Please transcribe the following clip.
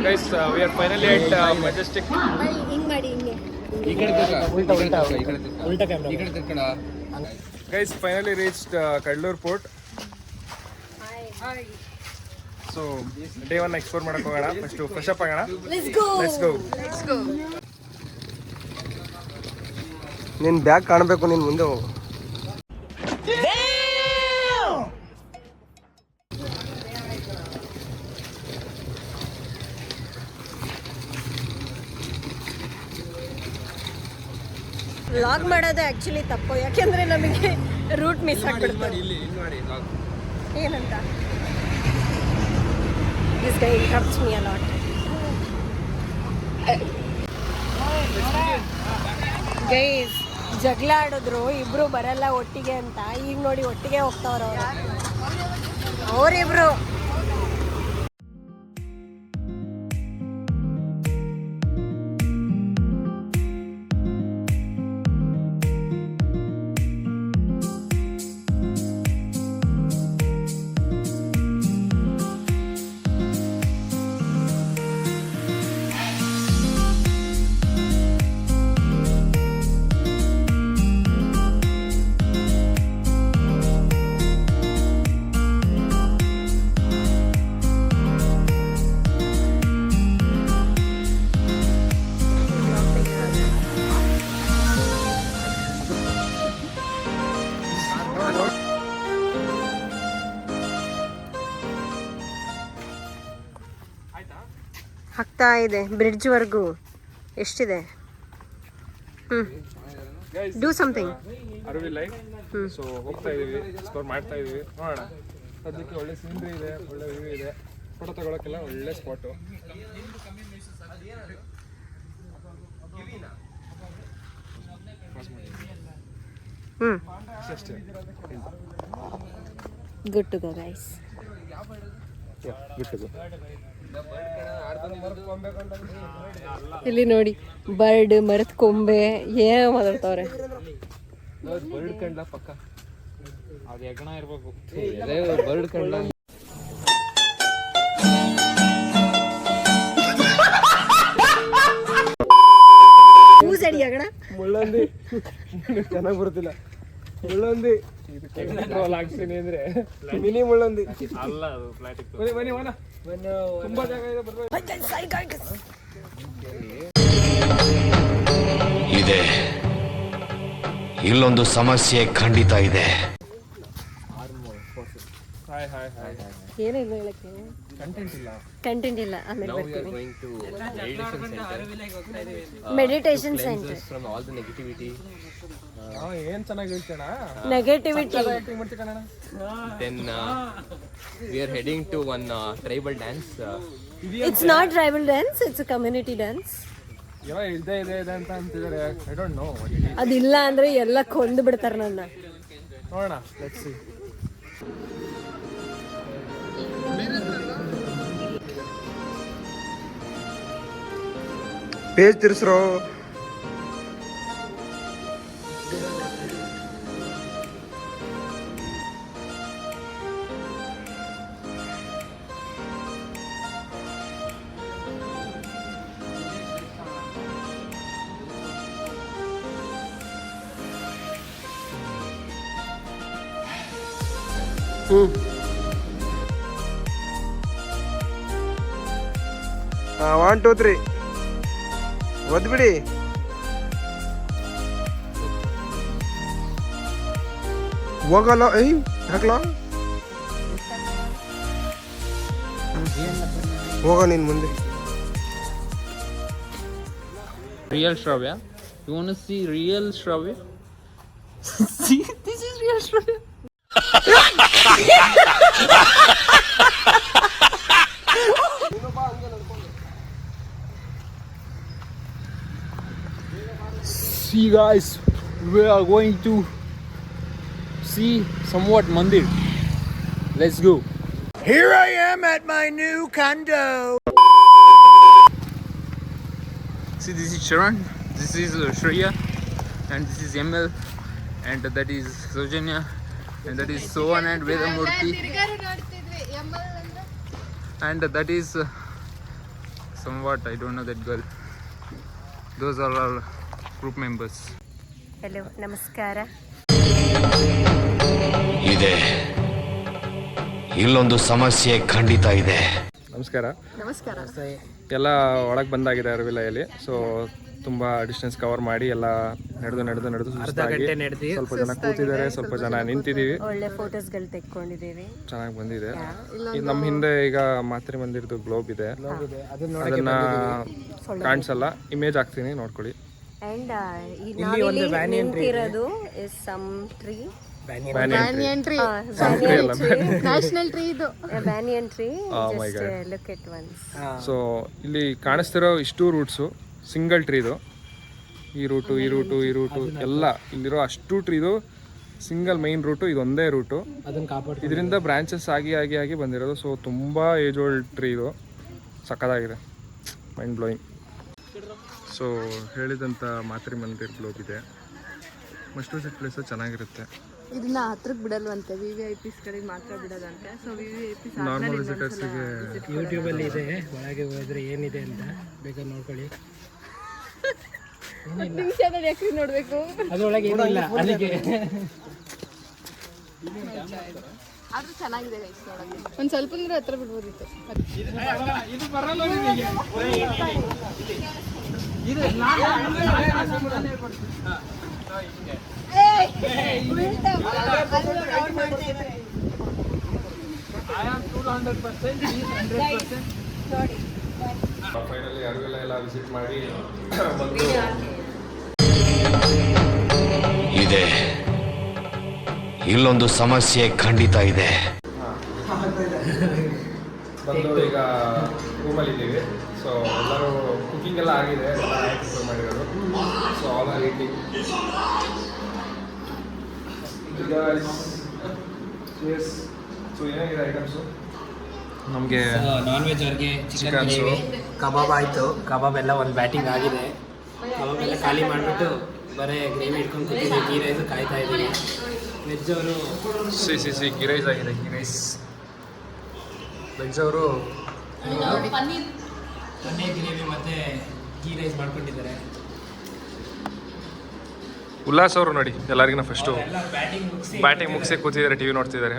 Guys, we are finally at Majestic. Guys, finally reached Kadalur Port. So, day 1 explore ಮಾಡಕ್ಕೆ ಹೋಗೋಣ. First fresh up ಆಗೋಣ. Let's go. ನಿನ್ನ bag ಕಾಣಬೇಕು, ನೀನು ಮುಂದೆ ಹೋಗು. ವ್ಲಾಗ್ ಮಾಡೋದು ಆ್ಯಕ್ಚುಲಿ ತಪ್ಪು, ಯಾಕೆಂದರೆ ನಮಗೆ ರೂಟ್ ಮಿಸ್ ಆಗ್ಬಿಡುತ್ತೆ. ಏನಂತ this guy interrupts me a lot. Guys ಜಗಳ ಆಡಿದ್ರು ಇಬ್ರು ಬರಲ್ಲ ಒಟ್ಟಿಗೆ ಅಂತ, ಈಗ ನೋಡಿ ಒಟ್ಟಿಗೆ ಹೋಗ್ತಾವ್ರ ಅವರಿಬ್ರು. ಆಗ್ತಾ ಇದೆ ಬ್ರಿಡ್ಜ್ವರೆಗೂ. ಎಷ್ಟಿದೆ? Do something. ಅರವಿ ಲೈವ್. ಸೊ ಹೋಗ್ತಾ ಇದೀವಿ, ಎಕ್ಸ್ಪ್ಲೋರ್ ಮಾಡ್ತಾ ಇದೀವಿ. ನೋಡೋಣ. ಸದ್ಯಕ್ಕೆ ಒಳ್ಳೆ ಸೀನ್ರಿ ಇದೆ, ಒಳ್ಳೆ ವ್ಯೂ ಇದೆ, ಫೋಟೋ ತಗೊಳಕ್ಕೆಲ್ಲ ಒಳ್ಳೆ ಸ್ಪಾಟು. ಅಷ್ಟೇ. Good to go guys. ಇಲ್ಲಿ ನೋಡಿ ಬರ್ಡ್, ಮರದ ಕೊಂಬೆ ಏನೋ ಮಾತಾಡ್ತಾವ್ರೆ. ಬರ್ಡ್ ಕಂಡ್ಲ ಪಕ್ಕ ಅದು ಹೆಗ್ಗಣ ಇರ್ಬೇಕು. ಬರ್ಡ್ ಕಂಡ್ಲ ಮೂಸಡಿ ಹೆಗ್ಗಣ. ಮುಳ್ಳಂದಿ ಚೆನ್ನಾಗಿ ಬರುತ್ತಿಲ್ಲ. ಮುಳ್ಳಂದಿ ಕಂಟ್ರೋಲ್ ಆಗ್ತೀನಿ ಅಂದ್ರೆ ಮಿನಿ ಮುಳ್ಳಂದಿ ಅಲ್ಲ, ಅದು ಪ್ಲಾಟಿಕ್. ತುಂಬಾ ಜಾಗ ಇದೆ, ಇದೆ. ಇಲ್ಲೊಂದು ಸಮಸ್ಯೆ ಖಂಡಿತ ಇದೆ. ಏನು ಇಲ್ಲ ಹೇಳಕ್ಕೆ, ಕಂಟೆಂಟ್ ಇಲ್ಲ. ಆಮೇಲೆ ಬರ್ತೀವಿ. Meditation centre. ಏನ್ ಚೆನ್ನಾಗಿ ಹೇಳ್ತೇಣ. Negativity. Then we are heading to one tribal dance. It's not tribal dance, it's a community dance. ಇದೆ ಅಂತ ಅಂತಿದ್ದಾರೆ. I don't know. ಅದಿಲ್ಲ ಅಂದ್ರೆ ಎಲ್ಲ ಕೊಂದು ಬಿಡ್ತಾರೆ ನನ್ನ. ನೋಡೋಣ, ಲೆಟ್ಸ್ ಸಿ. ಪೇಜ್ ತಿರ್ಸ್ರೋ. ಒನ್ ಟೂ ತ್ರೀ ಒದ್ಬಿಡಿ. ಹೋಗಲ್ಲ. ಹಾಕ್ಲಾ ಹೋಗ ನೀನ್ ಮುಂದೆ. Real Shravya. You want to see real Shravya? See, this is real Shravya. See guys, we are going to see somewhat mandir. Let's go. Here I am at my new condo. See, this is Sharon, this is Shreya, and this is ML, and that is Saujanya, and that is Sohan and Vedamurthy, and that is somewhat I don't know that girl. Those are our group members. Hello ನಮಸ್ಕಾರ. ಇದೆ ಇಲ್ಲೊಂದು ಸಮಸ್ಯೆ ಖಂಡಿತ ಇದೆ. ನಮಸ್ಕಾರ. ನಮಸ್ಕಾರ. ಎಲ್ಲ ಒಳಗೆ ಬಂದಾಗಿದೆ ಅರವಿಲೆಯಲ್ಲಿ. ಸೊ ತುಂಬ ಡಿಸ್ಟೆನ್ಸ್ ಕವರ್ ಮಾಡಿ ಎಲ್ಲ ನಡೆದು ಸುಸ್ತಾಗಿ ಸ್ವಲ್ಪ ಜನ ಕೂತಿದ್ದಾರೆ, ಸ್ವಲ್ಪ ಜನ ನಿಂತಿದ್ದೀವಿ. ಒಳ್ಳೆ ಫೋಟೋಸ್ಗಳು ತೆಕ್ಕೊಂಡಿದ್ದೀವಿ, ಚೆನ್ನಾಗಿ ಬಂದಿದೆ. ನಮ್ಮ ಹಿಂದೆ ಈಗ ಮಾತ್ರೆ ಮಂದಿರದ್ದು ಗ್ಲೋಬ್ ಇದೆ, ಅದನ್ನ ಕಾಣಿಸಲ್ಲ, ಇಮೇಜ್ ಹಾಕ್ತೀನಿ ನೋಡ್ಕೊಳ್ಳಿ. ಅಂಡ್ ನಾವಿಲ್ಲಿ ನಿಂತಿರೋದು is some tree, banyan tree, look at once. So ಇಲ್ಲಿ ಕಾಣಿಸ್ತಿರೋ ಇಷ್ಟು ರೂಟ್ಸು ಸಿಂಗಲ್ ಟ್ರೀದು. ಈ ರೂಟು ಎಲ್ಲ ಇಲ್ಲಿರೋ ಅಷ್ಟು ಟ್ರೀದು ಸಿಂಗಲ್ ಮೈನ್ ರೂಟು, ಇದೊಂದೇ ರೂಟು. ಇದರಿಂದ ಬ್ರಾಂಚಸ್ ಆಗಿ ಬಂದಿರೋದು. ಸೊ ತುಂಬ ಏಜ್ ಓಲ್ಡ್ ಟ್ರೀ ಇದು, ಸಕ್ಕದಾಗಿದೆ, ಮೈಂಡ್ ಬ್ಲೋಯಿಂಗ್. ಸೊ ಹೇಳಿದಂಥ ಮಾತ್ರೆ ಮಂದಿರ್ ಗ್ಲೋಬ್ ಇದೆ. ಮಸ್ಟ್ ವಿಸಿಟ್ ಪ್ಲೇಸು ಚೆನ್ನಾಗಿರುತ್ತೆ. ಇದನ್ನ ಹತ್ರಕ್ಕೆ ಬಿಡಲ್ವಂತೆ, VVIPsಗಳಿಗೆ ಮಾತ್ರ ಬಿಡೋದಂತೆ. ಸೊ VVIPs ನಾರ್ಮಲ್ ವಿಸಿಟರ್ಸ್ಗೆ ಯೂಟ್ಯೂಬಲ್ಲಿ ಇದೆ, ಒಳಗೆ ಹೋದ್ರೆ ಏನಿದೆ ಅಂತ ಬೇಕಾದ್ರೆ ನೋಡ್ಕೊಳ್ಳಿ. ನಿಮಿಷದಲ್ಲಿ ಯಾಕೆ ನೋಡಬೇಕು, ಅದರೊಳಗೆ ಏನಿಲ್ಲ ಅಲ್ಲಿಗೆ. ಆದ್ರೂ ಚೆನ್ನಾಗಿದೆ ಗೈಸ್ ನೋಡೋಕ್ಕೆ. ಒಂದು ಸ್ವಲ್ಪ ಅಂದ್ರೆ ಹತ್ರ ಬಿಡ್ಬೋದಿತ್ತು. ಫೈನಲಿ ಅರವಿಲ ಎಲ್ಲ ವಿಸಿಟ್ ಮಾಡಿ ಬಂದು ಇದೆ ಇಲ್ಲೊಂದು ಸಮಸ್ಯೆ ಖಂಡಿತ ಇದೆ. ಬಂದು ಈಗ ರೂಮಲ್ಲಿ ಇದ್ದೀವಿ. ಸೊ ಎಲ್ಲರೂ ಕುಕಿಂಗ್ ಎಲ್ಲ ಆಗಿದೆ, ಎಲ್ಲ ಪ್ರಿಪೇರ್ ಮಾಡಿರೋದು. So all are eating. So ಏನಾಗಿದೆ ಐಟಮ್ಸು? ನಮಗೆ ನಾನ್ ವೆಜ್ ಅವ್ರಿಗೆ ಚಿಕನ್ ಚಿಕನ್ಸು, ಕಬಾಬ್ ಆಯಿತು. ಕಬಾಬ್ ಎಲ್ಲ ಒಂದು ಬ್ಯಾಟಿಂಗ್ ಆಗಿದೆ. ಕಬಾಬ್ ಎಲ್ಲ ಖಾಲಿ ಮಾಡಿಬಿಟ್ಟು ಬರೀ ಗ್ರೇವಿ ಇಟ್ಕೊಂಡು ಕೂತಿದ್ದೀವಿ. ಗೀ ರೈಸು ಕಾಯ್ತಾ ಇದ್ದೀವಿ. ವೆಜ್ ಅವರು ಗೀ ರೈಸ್ ಆಗಿದೆ, ಗೀ ರೈಸ್. ವೆಜ್ ಅವರು ಪನ್ನೀರ್ ಗ್ರೇವಿ ಮತ್ತು ಗೀ ರೈಸ್ ಮಾಡ್ಕೊಂಡಿದ್ದಾರೆ. ಉಲ್ಲಾಸ್ ಅವರು ನೋಡಿ ಎಲ್ಲರಿಗಿನ ಫಸ್ಟು ಎಲ್ಲ ಬ್ಯಾಟಿಂಗ್ ಬ್ಯಾಟಿಂಗ್ ಮುಗಿಸಿ ಕೂತಿದ್ದಾರೆ, ಟಿ ವಿ ನೋಡ್ತಿದ್ದಾರೆ.